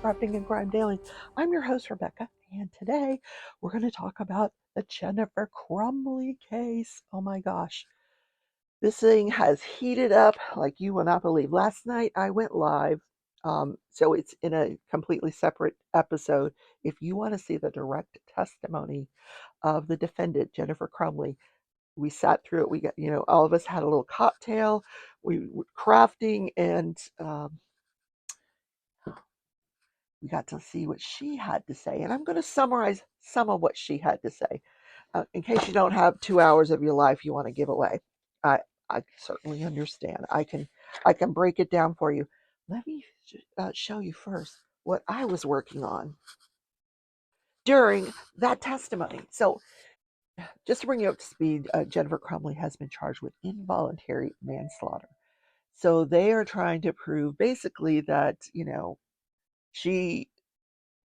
Crafting and Crime Daily. I'm your host, Rebecca, and today we're going to talk about the Jennifer Crumbley case. Oh my gosh. This thing has heated up like you will not believe. Last night I went live, so it's in a completely separate episode. If you want to see the direct testimony of the defendant, Jennifer Crumbley, we sat through it. We got, all of us had a little cocktail. We were crafting, and we got to see what she had to say. And I'm going to summarize some of what she had to say in case you don't have 2 hours of your life you want to give away. I, I certainly understand. I can break it down for you. Let me show you first what I was working on during that testimony. So, just to bring you up to speed, Jennifer Crumbley has been charged with involuntary manslaughter. So they are trying to prove basically that she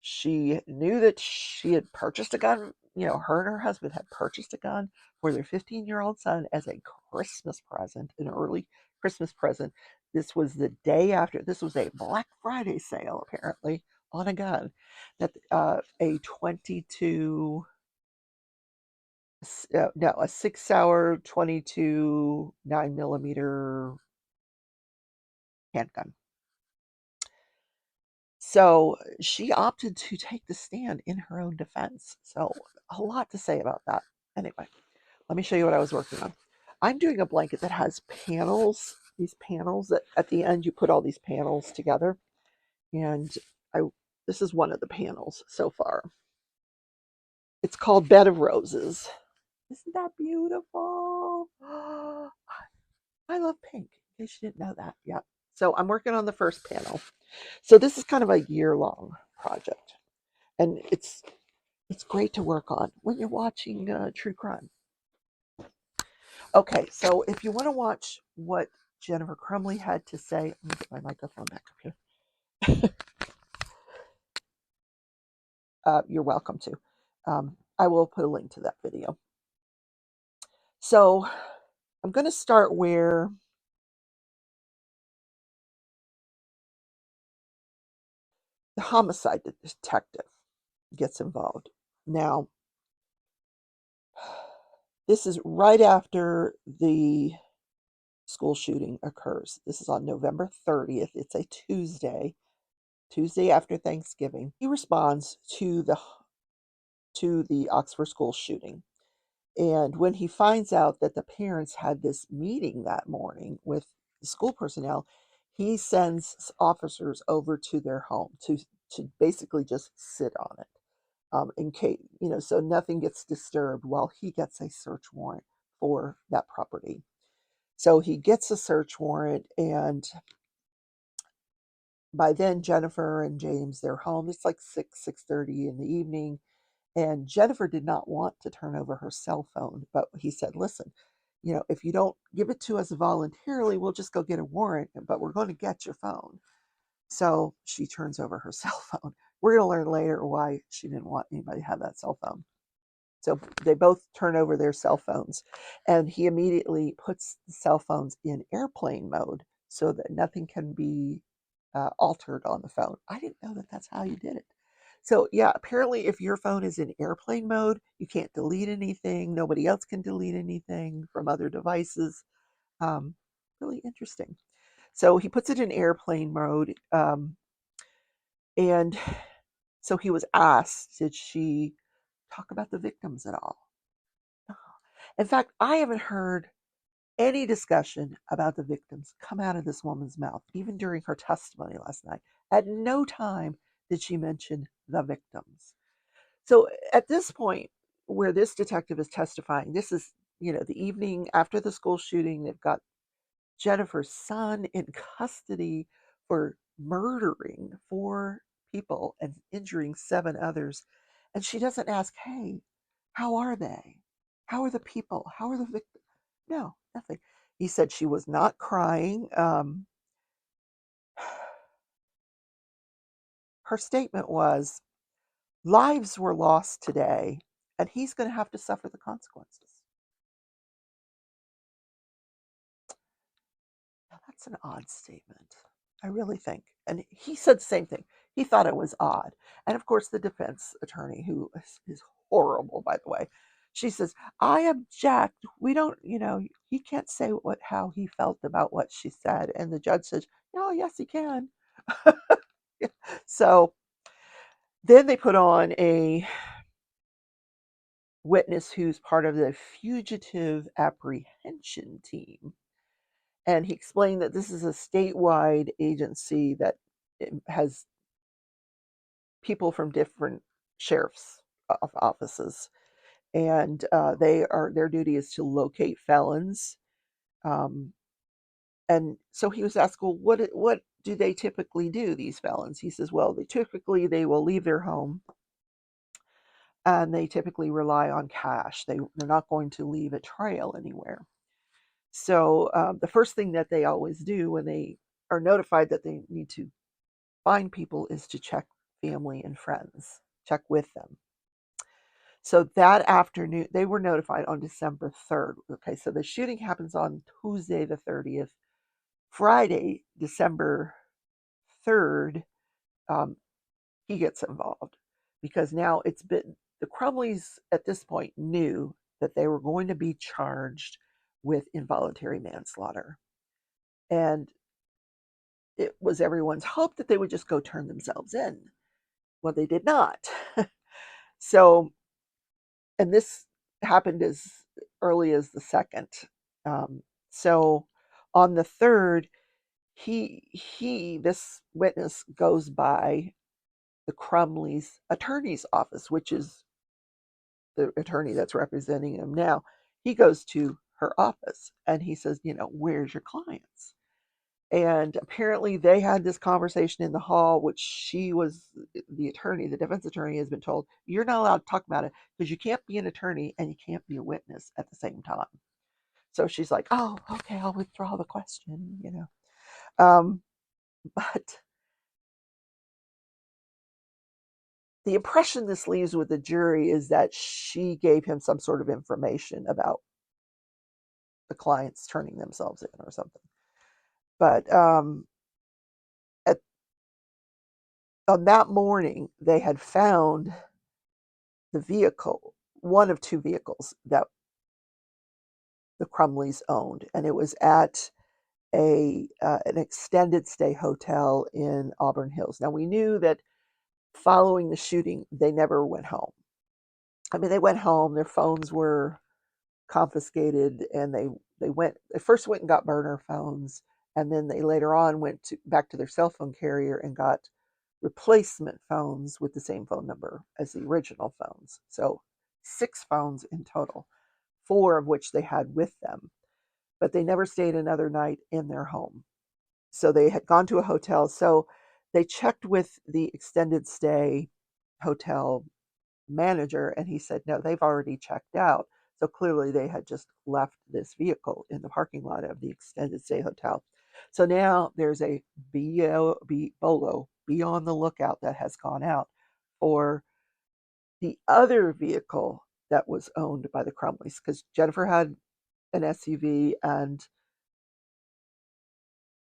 she knew that she had purchased a gun. Her and her husband had purchased a gun for their 15-year-old son as a Christmas present, an early Christmas present. This was the day after. This was a Black Friday sale, apparently, on a gun that a 22. No, a 6-hour 22 9mm handgun. So she opted to take the stand in her own defense. So a lot to say about that. Anyway, let me show you what I was working on. I'm doing a blanket that has panels, these panels that at the end you put all these panels together. And this is one of the panels so far. It's called Bed of Roses. Isn't that beautiful? I love pink, in case you didn't know that. Yeah. So I'm working on the first panel. So this is kind of a year-long project, and it's great to work on when you're watching true crime. Okay, so if you want to watch what Jennifer Crumbley had to say, let me get my microphone back up here. You're welcome to. I will put a link to that video. So I'm going to start where the homicide detective gets involved. Now, this is right after the school shooting occurs. This is on November 30th. It's a Tuesday after Thanksgiving. He responds to the Oxford school shooting. And when he finds out that the parents had this meeting that morning with the school personnel, he sends officers over to their home to basically just sit on it. In case, so nothing gets disturbed while he gets a search warrant for that property. So he gets a search warrant, and by then Jennifer and James, they're home. It's like 6:30 in the evening, and Jennifer did not want to turn over her cell phone, but he said, listen, if you don't give it to us voluntarily, we'll just go get a warrant, but we're going to get your phone. So she turns over her cell phone. We're going to learn later why she didn't want anybody to have that cell phone. So they both turn over their cell phones, and he immediately puts the cell phones in airplane mode so that nothing can be altered on the phone. I didn't know that that's how you did it. So yeah, apparently if your phone is in airplane mode, you can't delete anything. Nobody else can delete anything from other devices. Really interesting. So he puts it in airplane mode, and so he was asked, did she talk about the victims at all? In fact, I haven't heard any discussion about the victims come out of this woman's mouth, even during her testimony last night. At no time did she mention the victims. So at this point, where this detective is testifying, this is, the evening after the school shooting. They've got Jennifer's son in custody for murdering 4 people and injuring 7 others. And she doesn't ask, hey, how are they? How are the people? How are the victims? No, nothing. He said she was not crying. Her statement was, lives were lost today, and he's going to have to suffer the consequences. Now, that's an odd statement, I really think. And he said the same thing. He thought it was odd. And of course, the defense attorney, who is horrible, by the way, she says, I object. We don't, he can't say how he felt about what she said. And the judge says, oh, yes, he can. So then they put on a witness who's part of the fugitive apprehension team. And he explained that this is a statewide agency that has people from different sheriff's offices, and their duty is to locate felons. Um, and so he was asked, well, what do they typically do, these felons? He says, well, they will leave their home, and they typically rely on cash. They're not going to leave a trail anywhere. So the first thing that they always do when they are notified that they need to find people is to check family and friends, check with them. So that afternoon, they were notified on December 3rd. Okay, so the shooting happens on Tuesday the 30th. Friday, December 3rd, um, he gets involved because now the Crumleys at this point knew that they were going to be charged with involuntary manslaughter. And it was everyone's hope that they would just go turn themselves in. Well, they did not. So, and this happened as early as the 2nd. So on the 3rd, this witness goes by the Crumley's attorney's office, which is the attorney that's representing him now. He goes to her office and he says, where's your clients? And apparently they had this conversation in the hall, which she was the attorney, the defense attorney has been told, you're not allowed to talk about it because you can't be an attorney and you can't be a witness at the same time. So she's like, oh, okay, I'll withdraw the question. But the impression this leaves with the jury is that she gave him some sort of information about the clients turning themselves in or something. But on that morning, they had found the vehicle, one of two vehicles that the Crumleys owned, and it was at an extended stay hotel in Auburn Hills. Now we knew that following the shooting, they never went home. I mean, they went home, their phones were confiscated, and they first went and got burner phones, and then they later on went back to their cell phone carrier and got replacement phones with the same phone number as the original phones. So 6 phones in total, 4 of which they had with them, but they never stayed another night in their home. So they had gone to a hotel. So they checked with the extended stay hotel manager, and he said, no, they've already checked out. So clearly they had just left this vehicle in the parking lot of the extended stay hotel. So now there's a BOLO, be on the lookout, that has gone out for the other vehicle that was owned by the Crumleys, because Jennifer had an SUV and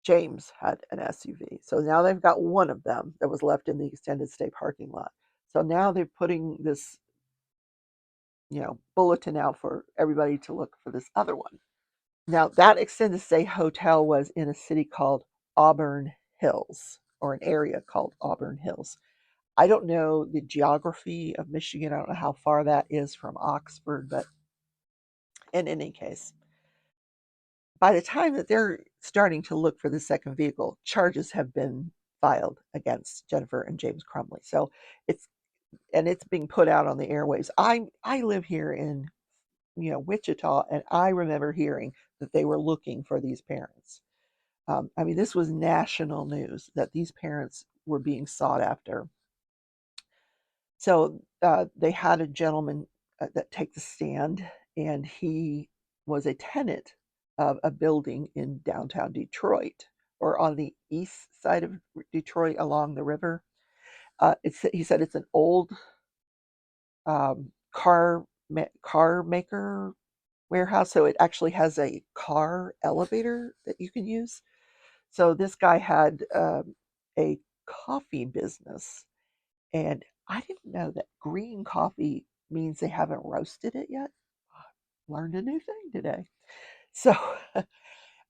James had an SUV. So now they've got one of them that was left in the extended stay parking lot. So now they're putting this, bulletin out for everybody to look for this other one. Now, that extended stay hotel was in a city called Auburn Hills, or an area called Auburn Hills. I don't know the geography of Michigan. I don't know how far that is from Oxford, but in any case, by the time that they're starting to look for the second vehicle, charges have been filed against Jennifer and James Crumley. So it's being put out on the airwaves. I live here in Wichita, and I remember hearing that they were looking for these parents. I mean, this was national news that these parents were being sought after. So they had a gentleman that take the stand, and he was a tenant of a building in downtown Detroit, or on the east side of Detroit along the river. He said it's an old car maker warehouse, so it actually has a car elevator that you can use. So this guy had a coffee business. And I didn't know that green coffee means they haven't roasted it yet. Learned a new thing today. So,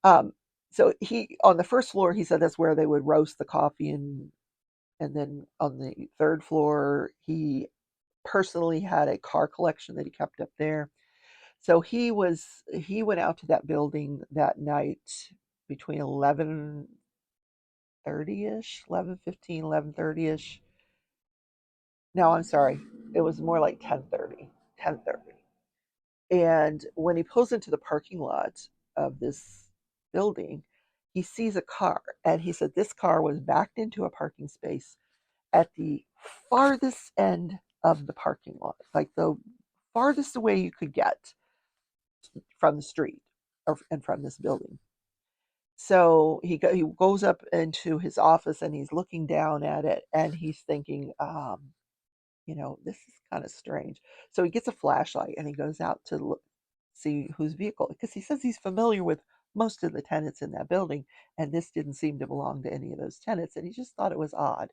um, so he on the first floor, he said that's where they would roast the coffee, and then on the third floor, he personally had a car collection that he kept up there. So he went out to that building that night between 11:30 ish, 11:15, 11:30 ish. No, I'm sorry. It was more like 10:30, 10:30. And when he pulls into the parking lot of this building, he sees a car. And he said this car was backed into a parking space at the farthest end of the parking lot, like the farthest away you could get from the street and from this building. So he goes up into his office and he's looking down at it and he's thinking, this is kind of strange. So he gets a flashlight and he goes out to look, see whose vehicle, because he says he's familiar with most of the tenants in that building, and this didn't seem to belong to any of those tenants, and he just thought it was odd.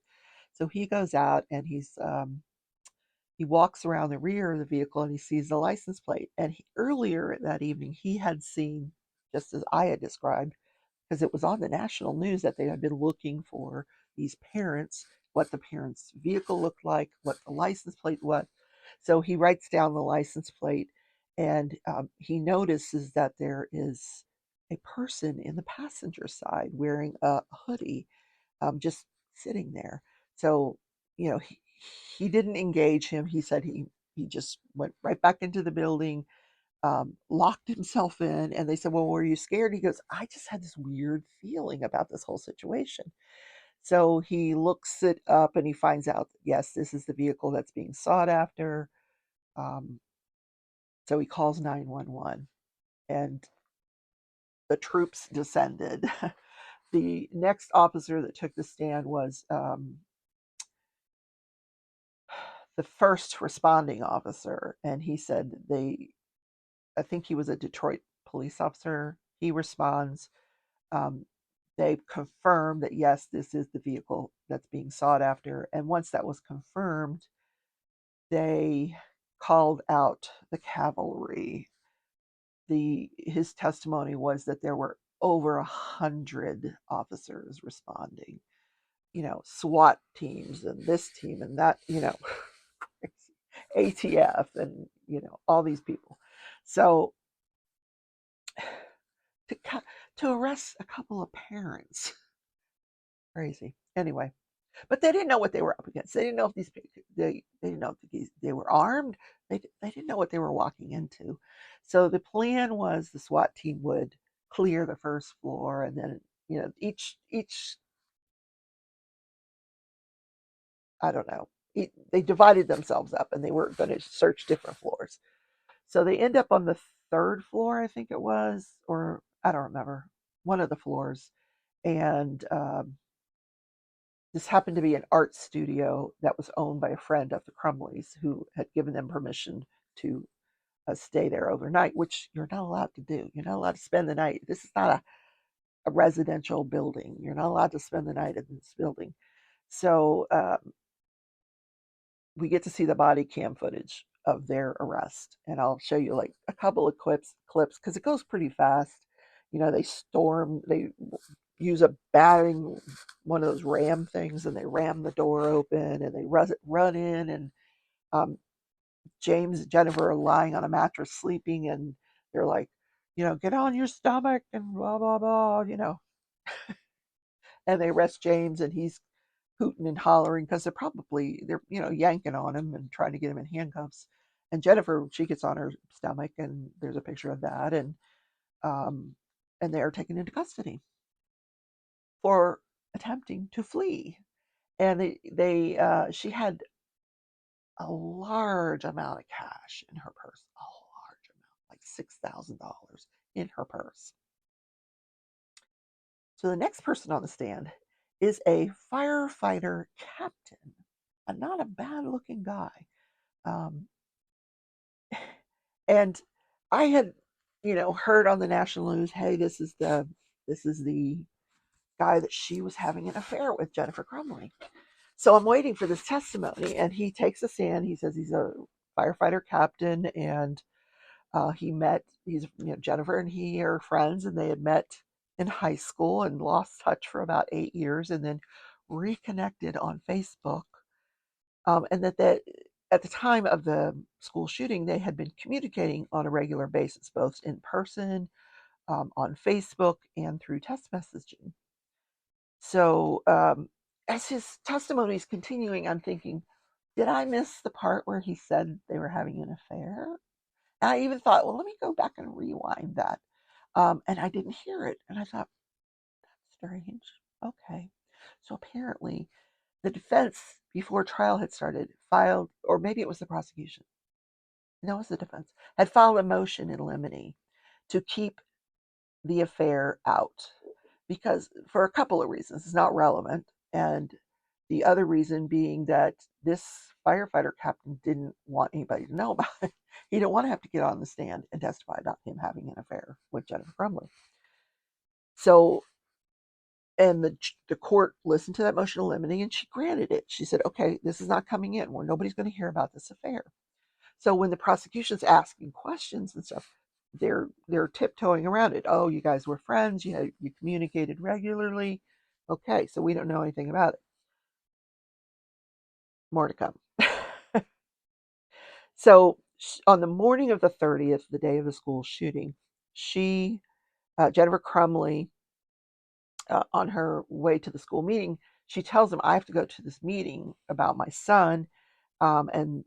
So he goes out and he walks around the rear of the vehicle and he sees the license plate. And earlier that evening, he had seen, just as I had described, because it was on the national news that they had been looking for these parents, what the parents' vehicle looked like, what the license plate was. So he writes down the license plate and he notices that there is a person in the passenger side wearing a hoodie, just sitting there. So, he didn't engage him. He said he just went right back into the building, locked himself in, and they said, "Well, were you scared?" He goes, "I just had this weird feeling about this whole situation." So he looks it up and he finds out, yes, this is the vehicle that's being sought after. Um, so he calls 911 and the troops descended. The next officer that took the stand was the first responding officer, and he said I think he was a Detroit police officer. He responds. Um, they confirmed that yes, this is the vehicle that's being sought after. And once that was confirmed, they called out the cavalry. His testimony was that there were over 100 officers responding. SWAT teams and this team and that. ATF and all these people. So to to arrest a couple of parents, crazy. Anyway, but they didn't know what they were up against. They didn't know if they didn't know if they were armed. They didn't know what they were walking into. So the plan was the SWAT team would clear the first floor, and then each I don't know. They divided themselves up, and they were going to search different floors. So they end up on the third floor, I think it was, or I don't remember, one of the floors. And this happened to be an art studio that was owned by a friend of the Crumleys who had given them permission to stay there overnight, which you're not allowed to do. You're not allowed to spend the night. This is not a residential building. You're not allowed to spend the night in this building. So we get to see the body cam footage of their arrest, and I'll show you like a couple of clips because it goes pretty fast. They use a batting, one of those ram things, and they ram the door open and they run in, and um, James and Jennifer are lying on a mattress sleeping, and they're like, get on your stomach and blah blah blah, and they arrest James and he's hooting and hollering because they're yanking on him and trying to get him in handcuffs. And Jennifer, she gets on her stomach, and there's a picture of that, um, and they are taken into custody for attempting to flee. And she had a large amount of cash in her purse, a large amount, like $6,000 in her purse. So the next person on the stand is a firefighter captain, not a bad looking guy. Um, and I had, heard on the national news, hey, this is the guy that she was having an affair with, Jennifer Crumley. So I'm waiting for this testimony, and he takes a stand. He says he's a firefighter captain, and Jennifer and he are friends, and they had met in high school and lost touch for about 8 years, and then reconnected on Facebook. And that at the time of the school shooting, they had been communicating on a regular basis, both in person, on Facebook, and through text messaging. So as his testimony is continuing, I'm thinking, did I miss the part where he said they were having an affair? And I even thought, well, let me go back and rewind that. And I didn't hear it. And I thought, that's strange. Okay. So apparently the defense, before trial had started, filed, or maybe it was the prosecution. No, it was the defense, had filed a motion in limine to keep the affair out, because for a couple of reasons. It's not relevant. And the other reason being that this firefighter captain didn't want anybody to know about it. He didn't want to have to get on the stand and testify about him having an affair with Jennifer Crumley. So, and the court listened to that motion in limine, and she granted it. She said, okay, this is not coming in, where nobody's going to hear about this affair. So when the prosecution's asking questions and stuff, they're tiptoeing around it. Oh, you guys were friends. You communicated regularly. Okay, so we don't know anything about it. More to come. So on the morning of the 30th, the day of the school shooting, Jennifer Crumley, on her way to the school meeting, she tells him, I have to go to this meeting about my son. And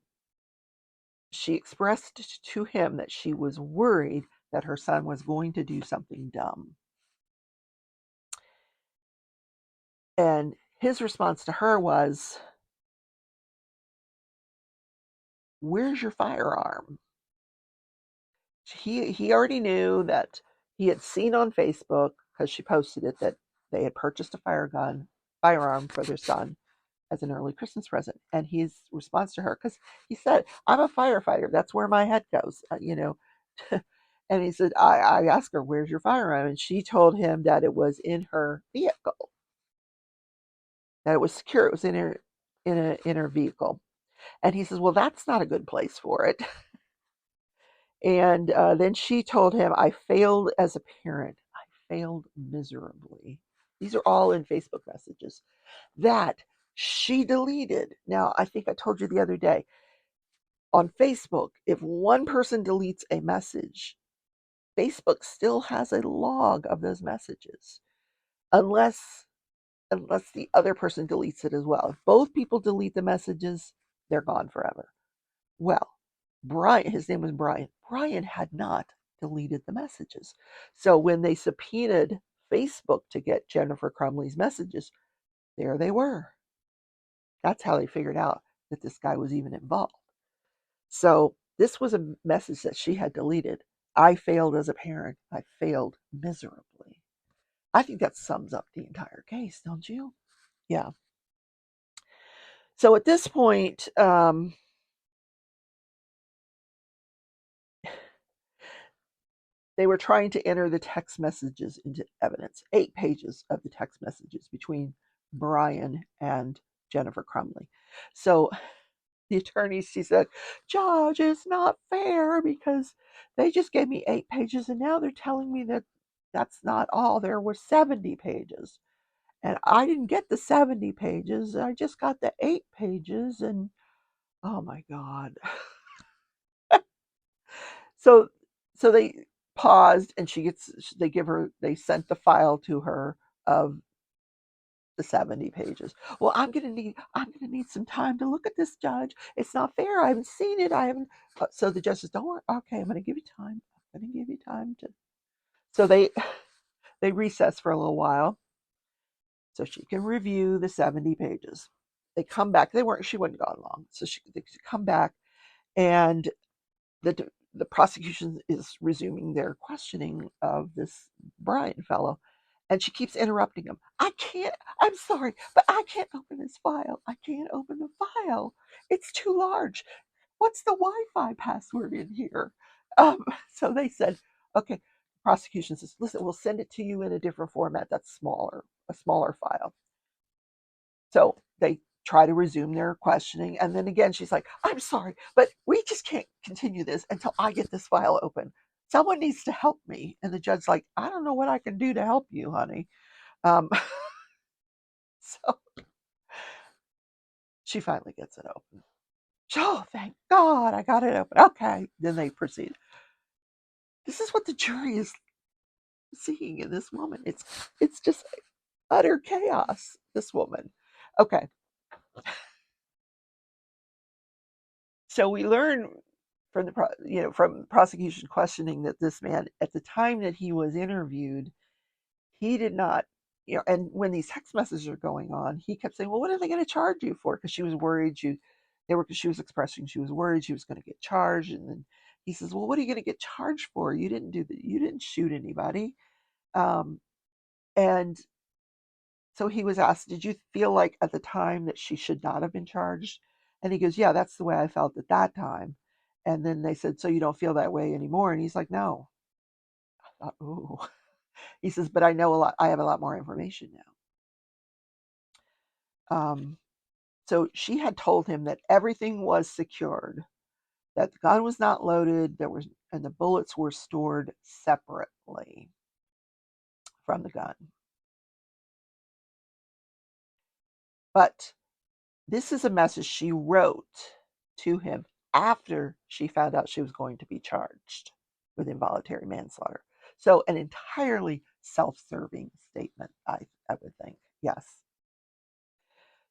she expressed to him that she was worried that her son was going to do something dumb. And his response to her was, where's your firearm? He already knew that he had seen on Facebook, because she posted it, that they had purchased a firearm for their son as an early Christmas present. And his response to her, because he said, I'm a firefighter. That's where my head goes, And he said, I asked her, where's your firearm? And she told him that it was in her vehicle, that it was secure. It was in her vehicle. And he says, well, that's not a good place for it. And then she told him, I failed as a parent. I failed miserably. These are all in Facebook messages that she deleted. Now, I think I told you the other day, on Facebook, if one person deletes a message, Facebook still has a log of those messages, unless the other person deletes it as well. If both people delete the messages, they're gone forever. Well, Brian, his name was Brian. Brian had not deleted the messages. So when they subpoenaed Facebook to get Jennifer Crumley's messages, there they were. That's how they figured out that this guy was even involved. So this was a message that she had deleted. I failed as a parent. I failed miserably. I think that sums up the entire case, don't you? Yeah. So at this point, they were trying to enter the text messages into evidence. 8 pages of the text messages between Brian and Jennifer Crumley. So the attorney, she said, Judge, it's not fair, because they just gave me 8 pages, and now they're telling me that that's not all. There were 70 pages. And I didn't get the 70 pages. I just got the 8 pages. And oh my God. So they paused, and they sent the file to her of the 70 pages. Well, I'm gonna need some time to look at this, Judge. It's not fair. I haven't seen it. I haven't. So the judge says, don't worry. Okay, I'm gonna give you time. I'm gonna give you time to. So they recess for a little while so she can review the 70 pages. They come back. She wasn't gone long. So they come back, and the prosecution is resuming their questioning of this Brian fellow, and she keeps interrupting him. I'm sorry, but I can't open this file. I can't open the file. It's too large. What's the Wi-Fi password in here? Um, so they said, okay. Prosecution says, listen, we'll send it to you in a different format that's smaller. a smaller file. So they try to resume their questioning. And then again, she's like, I'm sorry, but we just can't continue this until I get this file open. Someone needs to help me. And the judge's like, I don't know what I can do to help you, honey. Um, so she finally gets it open. Oh, thank God, I got it open. Okay. Then they proceed. This is what the jury is seeing in this woman. It's just utter chaos, this woman. Okay. So we learn from from prosecution questioning that this man, at the time that he was interviewed, he did not, and when these text messages are going on, he kept saying, well, what are they going to charge you for? Because she was worried she was expressing she was worried she was going to get charged. And then he says, well, what are you going to get charged for? You didn't shoot anybody. And so he was asked, did you feel like at the time that she should not have been charged? And he goes, yeah, that's the way I felt at that time. And then they said, so you don't feel that way anymore? And he's like, no. I thought, ooh. He says, but I know a lot. I have a lot more information now. So she had told him that everything was secured, that the gun was not loaded, and the bullets were stored separately from the gun. But this is a message she wrote to him after she found out she was going to be charged with involuntary manslaughter. So an entirely self-serving statement, I would think. Yes.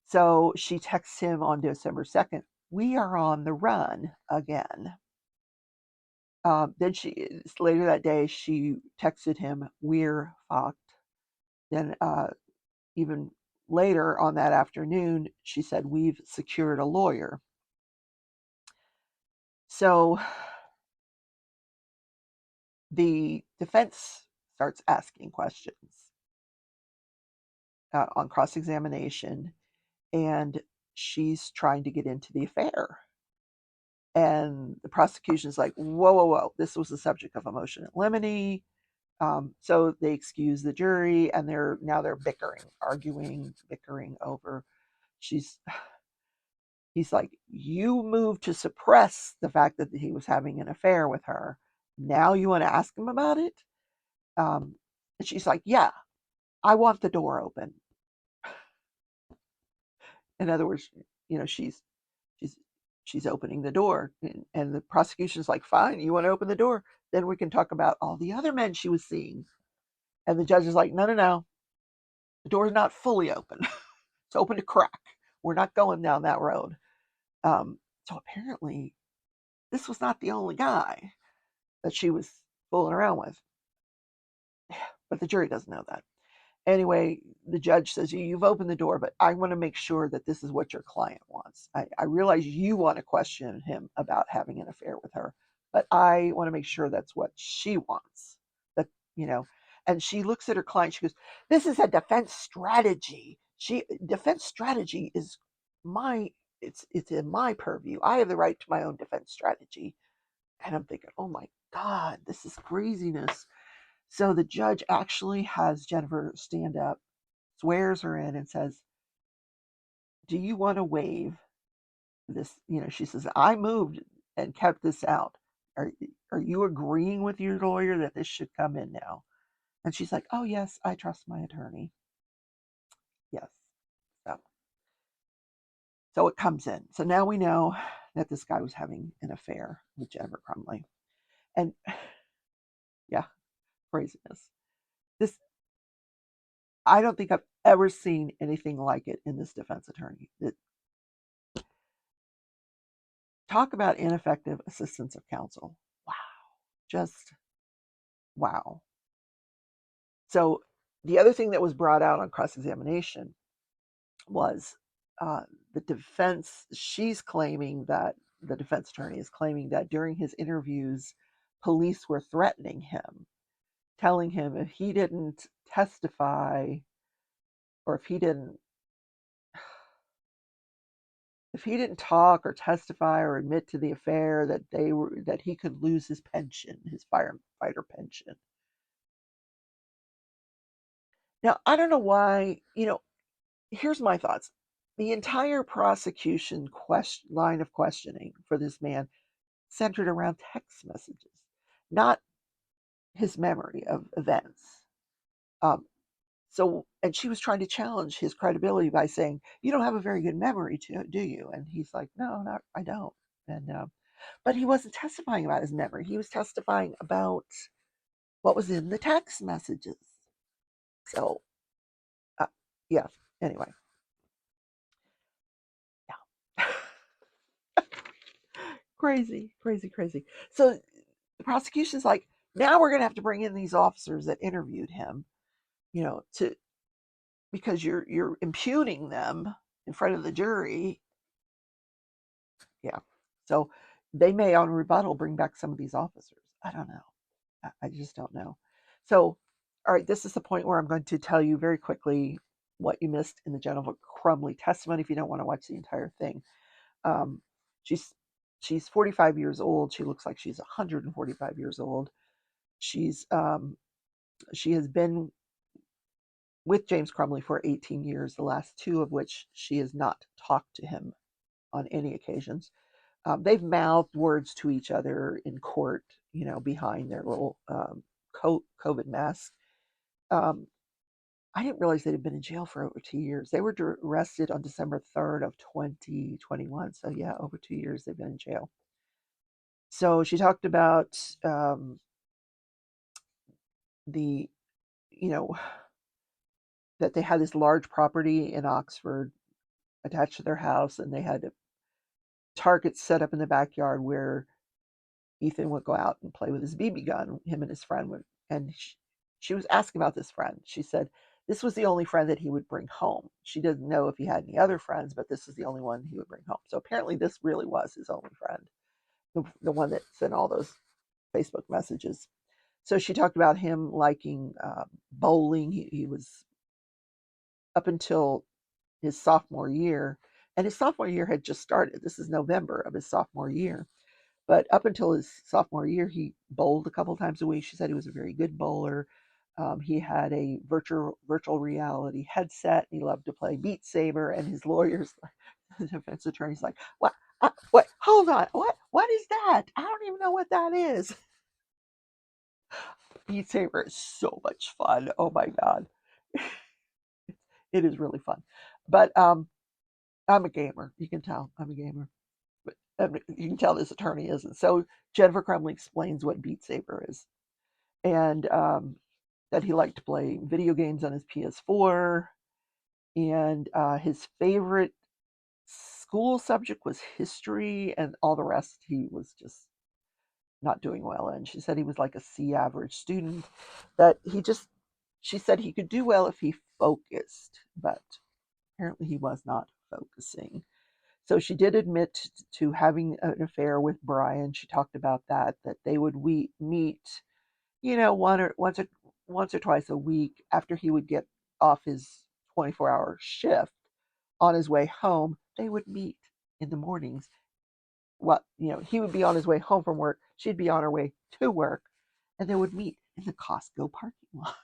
So she texts him on December 2nd, we are on the run again. Then later that day, she texted him, we're fucked. Then even later on that afternoon, she said, we've secured a lawyer. So the defense starts asking questions on cross-examination, and she's trying to get into the affair. And the prosecution's like, whoa, whoa, whoa, this was the subject of a motion in limine. So they excuse the jury, and they're bickering over. He's like, you moved to suppress the fact that he was having an affair with her. Now you want to ask him about it? And she's like, yeah, I want the door open. In other words, she's opening the door, and the prosecution's like, fine, you want to open the door? Then we can talk about all the other men she was seeing. And the judge is like, no, no, no. The door's not fully open. It's open to crack. We're not going down that road. So apparently, this was not the only guy that she was fooling around with. But the jury doesn't know that. Anyway, the judge says, you've opened the door, but I want to make sure that this is what your client wants. I realize you want to question him about having an affair with her, but I want to make sure that's what she wants. That, and she looks at her client, she goes, this is a defense strategy. Defense strategy is it's in my purview. I have the right to my own defense strategy. And I'm thinking, oh my God, this is craziness. So the judge actually has Jennifer stand up, swears her in, and says, do you want to waive this? She says, I moved and kept this out. Are you agreeing with your lawyer that this should come in now? And she's like, oh, yes, I trust my attorney. Yes. So it comes in. So now we know that this guy was having an affair with Jennifer Crumley. And yeah, craziness. This, I don't think I've ever seen anything like it in this defense attorney. Talk about ineffective assistance of counsel. Wow. Just wow. So the other thing that was brought out on cross-examination was the defense. The defense attorney is claiming that during his interviews, police were threatening him, telling him if he didn't testify, or if he didn't talk or testify or admit to the affair, that he could lose his pension, his firefighter pension. Now, I don't know why, here's my thoughts. The entire prosecution line of questioning for this man centered around text messages, not his memory of events. Um, and she was trying to challenge his credibility by saying, "You don't have a very good memory, do you?" And he's like, "No, not I don't." And but he wasn't testifying about his memory. He was testifying about what was in the text messages. So, uh, yeah. Anyway, yeah. Crazy, crazy, crazy. So the prosecution's like, now we're going to have to bring in these officers that interviewed him, to because you're impugning them in front of the jury. Yeah. So they may on rebuttal bring back some of these officers. I don't know. I just don't know. So, all right, this is the point where I'm going to tell you very quickly what you missed in the Jennifer Crumley testimony if you don't want to watch the entire thing. Um, she's she's 45 years old. She looks like she's 145 years old. She has been with James Crumley for 18 years, the last two of which she has not talked to him on any occasions. They've mouthed words to each other in court, behind their little COVID mask. Um, I didn't realize they'd been in jail for over 2 years. They were arrested on December 3rd of 2021. So yeah, over 2 years they've been in jail. So she talked about the, you know, that they had this large property in Oxford attached to their house, and they had targets set up in the backyard where Ethan would go out and play with his BB gun. Him and his friend would, and she was asking about this friend. She said this was the only friend that he would bring home. She didn't know if he had any other friends, but this is the only one he would bring home. So apparently, this really was his only friend, the one that sent all those Facebook messages. So she talked about him liking bowling. He was up until his sophomore year, and his sophomore year had just started. This is November of his sophomore year. But up until his sophomore year, he bowled a couple times a week. She said he was a very good bowler. He had a virtual reality headset. He loved to play Beat Saber. And his lawyers, the defense attorney's like, "What? What? Hold on. What is that? I don't even know what that is." Beat Saber is so much fun. Oh my god, it is really fun. But I'm a gamer. You can tell I'm a gamer. But you can tell this attorney isn't. So Jennifer Crumley explains what Beat Saber is, and that he liked to play video games on his PS4, and his favorite school subject was history, and all the rest he was just not doing well in. She said he was like a C average student, that she said he could do well if he focused, but apparently he was not focusing. So she did admit to having an affair with Brian. She talked about that they would meet, once or twice a week after he would get off his 24-hour shift. On his way home, they would meet in the mornings. He would be on his way home from work. She'd be on her way to work, and they would meet in the Costco parking lot.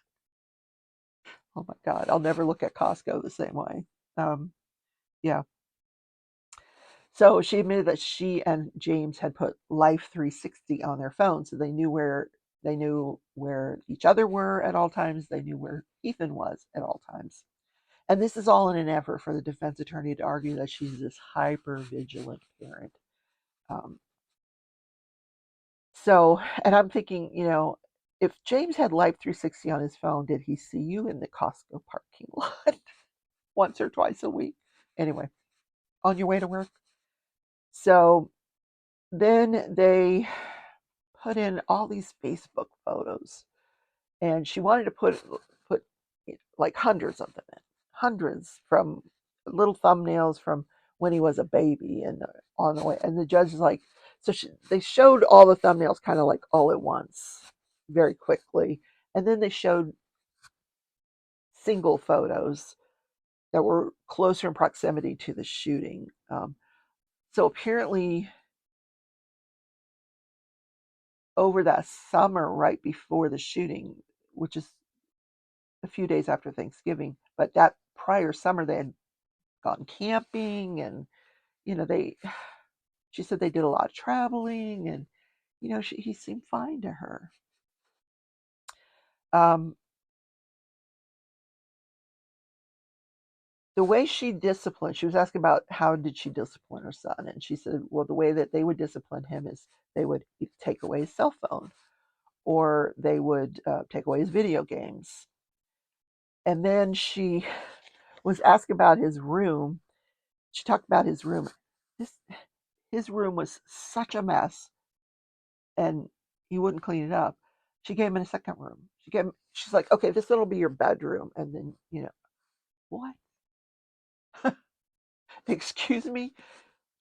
Oh my God, I'll never look at Costco the same way. Yeah. So she admitted that she and James had put Life 360 on their phone, so they knew where each other were at all times. They knew where Ethan was at all times. And this is all in an effort for the defense attorney to argue that she's this hyper vigilant parent. Um, and I'm thinking, if James had Life 360 on his phone, did he see you in the Costco parking lot once or twice a week? Anyway, on your way to work. So then they put in all these Facebook photos, and she wanted to put like hundreds of them in, hundreds, from little thumbnails from when he was a baby and on the way. And the judge is like, they showed all the thumbnails kind of like all at once, very quickly, and then they showed single photos that were closer in proximity to the shooting. So apparently, over that summer, right before the shooting, which is a few days after Thanksgiving. But that prior summer, they had gone camping, and they. She said they did a lot of traveling, and he seemed fine to her. Um, the way she disciplined, she was asking about how did she discipline her son, and she said, well, the way that they would discipline him is they would take away his cell phone, or they would take away his video games. And then she was asked about his room. She talked about his room. His room was such a mess, and he wouldn't clean it up. She gave him a second room. She's like, okay, this will be your bedroom, and then what? Excuse me?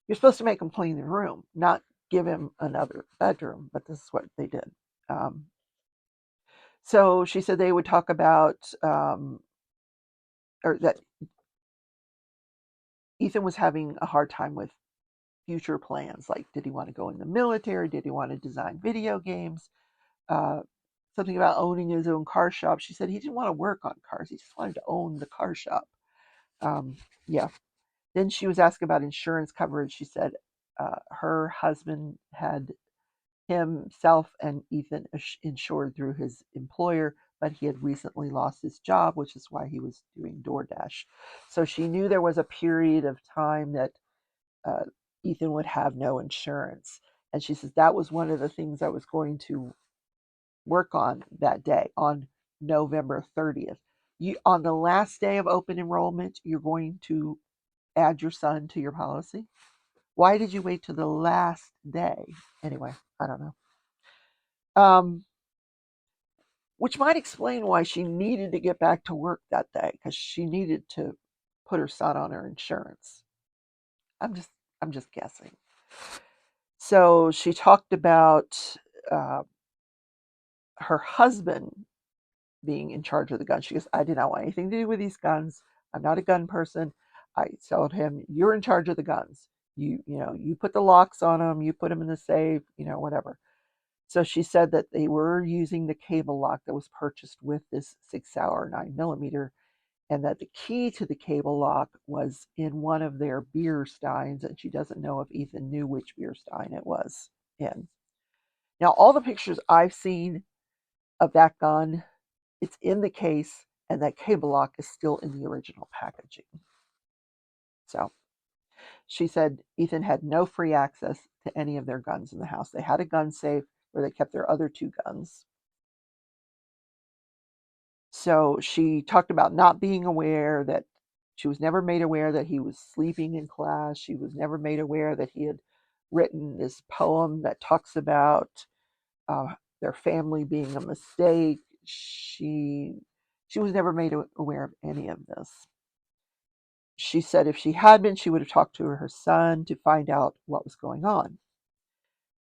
You're supposed to make him clean the room, not give him another bedroom. But this is what they did. Um, so she said they would talk about, or that Ethan was having a hard time with future plans. Like, did he want to go in the military? Did he want to design video games? Uh, Something about owning his own car shop. She said he didn't want to work on cars. He just wanted to own the car shop. Um, yeah. Then she was asked about insurance coverage. She said her husband had himself and Ethan insured through his employer, but he had recently lost his job, which is why he was doing DoorDash. So she knew there was a period of time that uh, Ethan would have no insurance. And she says that was one of the things I was going to work on that day, on November 30th. On the last day of open enrollment, you're going to add your son to your policy. Why did you wait to the last day? Anyway, I don't know. Which might explain why she needed to get back to work that day, because she needed to put her son on her insurance. I'm just guessing. So she talked about uh, her husband being in charge of the gun. She goes, I did not want anything to do with these guns. I'm not a gun person. I told him, you're in charge of the guns. You put the locks on them, you put them in the safe, whatever. So she said that they were using the cable lock that was purchased with this 6-hour 9mm, and that the key to the cable lock was in one of their beer steins, and she doesn't know if Ethan knew which beer stein it was in. Now, all the pictures I've seen of that gun, it's in the case, and that cable lock is still in the original packaging. So she said Ethan had no free access to any of their guns in the house. They had a gun safe where they kept their other 2 guns. So she talked about not being aware that she was never made aware that he was sleeping in class. She was never made aware that he had written this poem that talks about their family being a mistake. She was never made aware of any of this. She said if she had been, she would have talked to her son to find out what was going on.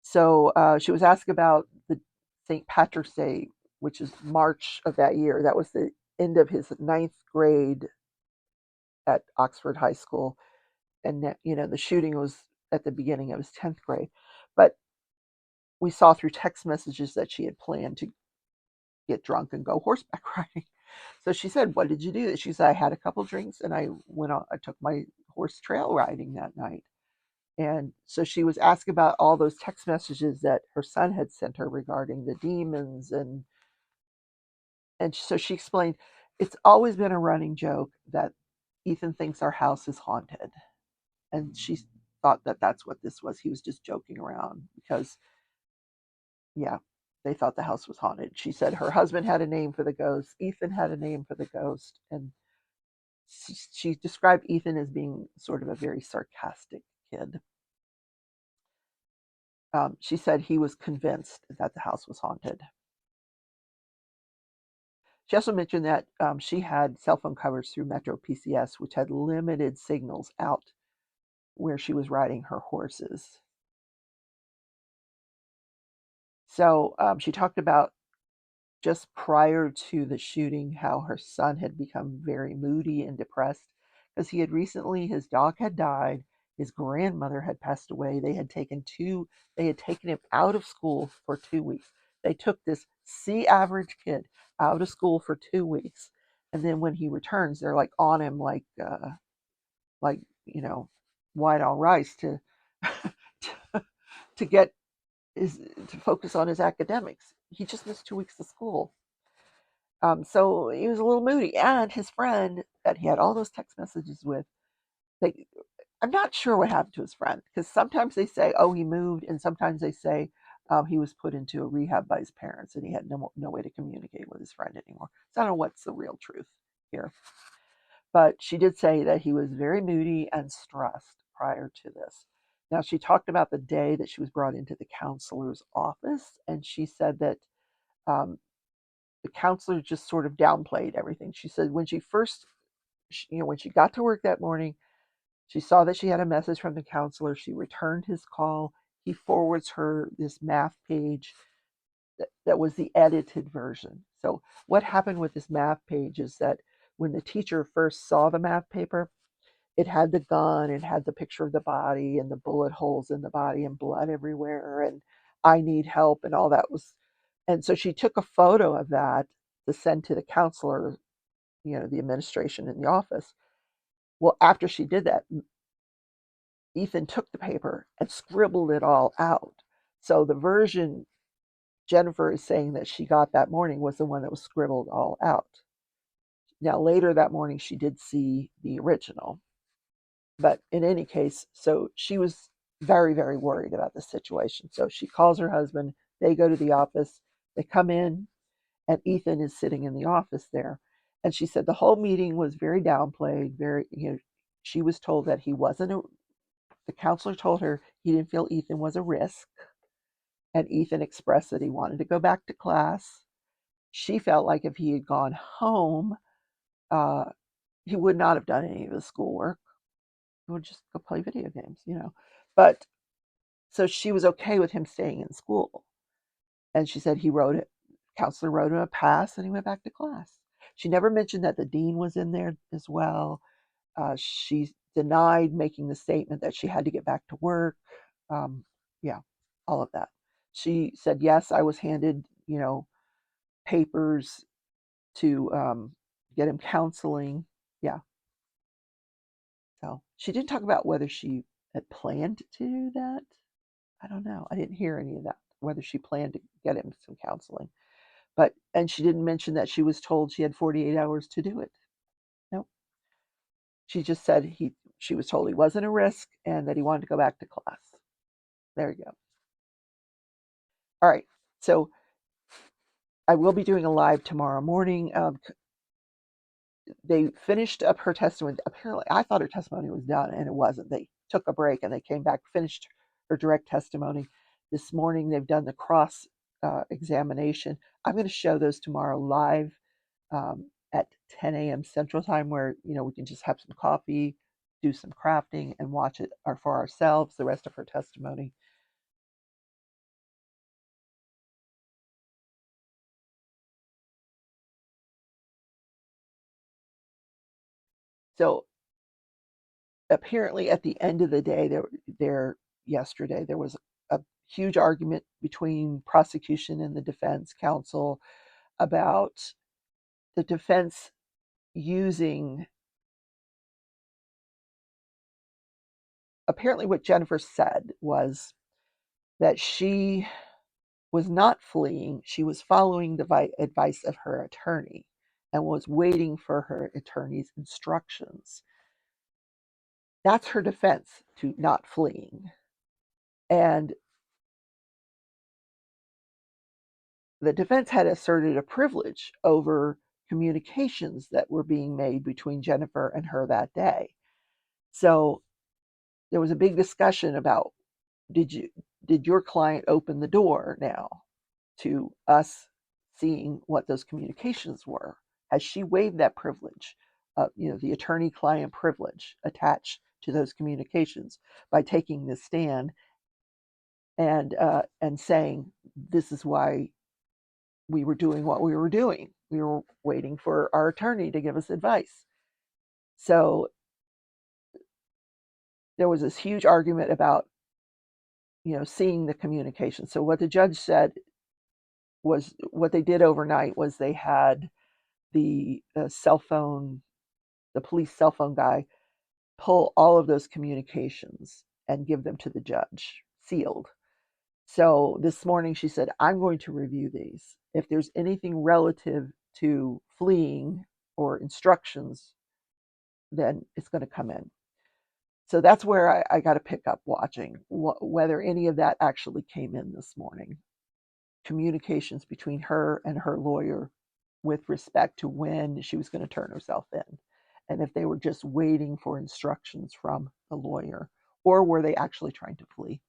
So she was asked about the St. Patrick's Day, which is March of that year. That was the end of his 9th grade at Oxford High School. And the shooting was at the beginning of his 10th grade. But we saw through text messages that she had planned to get drunk and go horseback riding. So she said, what did you do? She said, I had a couple drinks and I took my horse trail riding that night. And so she was asked about all those text messages that her son had sent her regarding the demons. And so she explained, it's always been a running joke that Ethan thinks our house is haunted. And she thought that that's what this was. He was just joking around because, yeah, they thought the house was haunted. She said her husband had a name for the ghost. Ethan had a name for the ghost. And she described Ethan as being sort of a very sarcastic kid. She said he was convinced that the house was haunted. She also mentioned that she had cell phone coverage through Metro PCS, which had limited signals out where she was riding her horses. So she talked about just prior to the shooting how her son had become very moody and depressed because his dog had died, his grandmother had passed away. They had taken him out of school for 2 weeks. They took this C average kid out of school for 2 weeks. And then when he returns, they're like on him, like white on rice to to get his to focus on his academics. He just missed 2 weeks of school. So he was a little moody, and his friend that he had all those text messages with, they, I'm not sure what happened to his friend, because sometimes they say, oh, he moved, and sometimes they say he was put into a rehab by his parents and he had no way to communicate with his friend anymore. So I don't know what's the real truth here. But she did say that he was very moody and stressed prior to this. Now, she talked about the day that she was brought into the counselor's office, and she said that um, the counselor just sort of downplayed everything. She said when she first, when she got to work that morning, she saw that she had a message from the counselor. She returned his call. He forwards her this math page that was the edited version. So what happened with this math page is that when the teacher first saw the math paper, it had the gun, it had the picture of the body and the bullet holes in the body and blood everywhere and I need help and all that was. And so she took a photo of that to send to the counselor, the administration in the office. Well, after she did that, Ethan took the paper and scribbled it all out. So the version Jennifer is saying that she got that morning was the one that was scribbled all out. Now, later that morning, she did see the original. But in any case, so she was very, very worried about the situation. So she calls her husband. They go to the office. They come in, and Ethan is sitting in the office there. And she said the whole meeting was very downplayed. She was told that he wasn't the counselor told her he didn't feel Ethan was a risk. And Ethan expressed that he wanted to go back to class. She felt like if he had gone home, uh, he would not have done any of his schoolwork. He would just go play video games. But so she was okay with him staying in school. And she said counselor wrote him a pass and he went back to class. She never mentioned that the dean was in there as well. She denied making the statement that she had to get back to work. Yeah, all of that. She said, yes, I was handed, papers to get him counseling. Yeah. So she didn't talk about whether she had planned to do that. I don't know. I didn't hear any of that, whether she planned to get him some counseling. And she didn't mention that she was told she had 48 hours to do it. Nope. She just said she was told he wasn't a risk and that he wanted to go back to class. There you go. All right. So I will be doing a live tomorrow morning. They finished up her testimony. Apparently, I thought her testimony was done, and it wasn't. They took a break and they came back, finished her direct testimony. This morning, they've done the cross examination. I'm going to show those tomorrow live at 10 a.m. Central Time, where we can just have some coffee, do some crafting, and watch it for ourselves. The rest of her testimony. So apparently, at the end of the day, yesterday there was a huge argument between prosecution and the defense counsel about the defense using, apparently what Jennifer said was that she was not fleeing, she was following the advice of her attorney and was waiting for her attorney's instructions. That's her defense to not fleeing. And the defense had asserted a privilege over communications that were being made between Jennifer and her that day. So there was a big discussion about did your client open the door now to us seeing what those communications were? Has she waived that privilege, the attorney-client privilege attached to those communications by taking the stand and saying this is why we were doing what we were doing. We were waiting for our attorney to give us advice. So there was this huge argument about, seeing the communication. So what the judge said was what they did overnight was they had the cell phone, the police cell phone guy, pull all of those communications and give them to the judge, sealed. So this morning she said, I'm going to review these. If there's anything relative to fleeing or instructions, then it's going to come in. So that's where I got to pick up watching whether any of that actually came in this morning. Communications between her and her lawyer with respect to when she was going to turn herself in. And if they were just waiting for instructions from the lawyer, or were they actually trying to flee?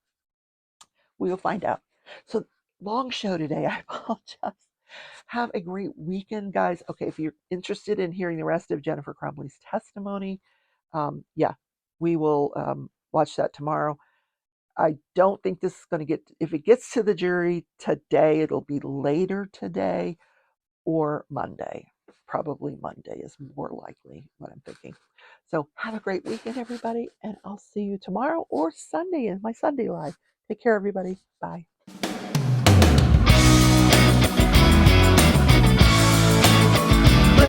We will find out. So, long show today. I apologize. Have a great weekend, guys. Okay, if you're interested in hearing the rest of Jennifer Crumbley's testimony, yeah, we will watch that tomorrow. I don't think this is going to get, if it gets to the jury today, it'll be later today or Monday. Probably Monday is more likely what I'm thinking. So have a great weekend, everybody, and I'll see you tomorrow or Sunday in my Sunday live. Take care, everybody. Bye.